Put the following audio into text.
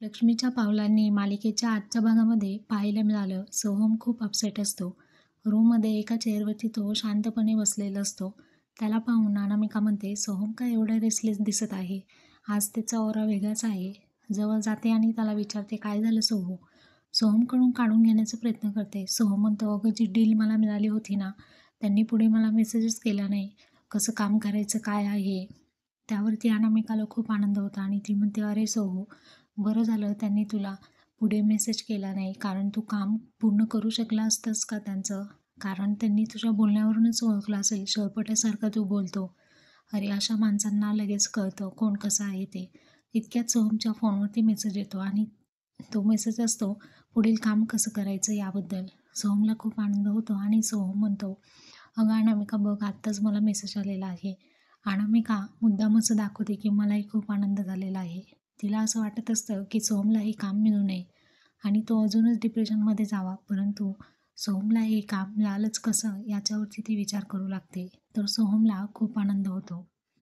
लक्ष्मीच्या पावलांनी मालिकेच्या आजच्या भागामध्ये पाहायला मिळालं, सोहम खूप अपसेट असतो. रूममध्ये एका चेअरवरती तो शांतपणे बसलेला असतो. त्याला पाहून अनामिका म्हणते, सोहम का एवढा रेस्टलेस दिसत आहे? आज त्याचा ऑरा वेगळाच आहे. जवळ जाते आणि त्याला विचारते, काय झालं सोहू? सोहमकडून काढून घेण्याचा प्रयत्न करते. सोहम म्हणतो, अगं जी डील मला मिळाली होती ना, त्यांनी पुढे मला मेसेजच केला नाही. कसं काम करायचं काय आहे? त्यावरती अनामिकाला खूप आनंद होता आणि ती म्हणते, अरे सोहू, बरं झालं त्यांनी तुला पुढे मेसेज केला नाही, कारण तू काम पूर्ण करू शकला असतंस का त्यांचं? कारण त्यांनी तुझ्या बोलण्यावरूनच ओळखलं असेल, शळपट्यासारखा तू बोलतो. अरे अशा माणसांना लगेच कळतं कोण कसं आहे ते. इतक्यात सोहमच्या फोनवरती मेसेज येतो आणि तो मेसेज असतो पुढील काम कसं करायचं याबद्दल. सोहमला खूप आनंद होतो आणि सोहम म्हणतो, अगं अनामिका बघ, आत्ताच मला मेसेज आलेला आहे. अनामिका मुद्दाम असं दाखवते की मलाही खूप आनंद झालेला आहे. तिला असं वाटत असतं की सोहमला हे काम मिळू नये आणि तो अजूनच डिप्रेशनमध्ये जावा, परंतु सोहमला हे काम मिळालंच कसं याच्यावरती ती विचार करू लागते. तर सोहमला खूप आनंद होतो.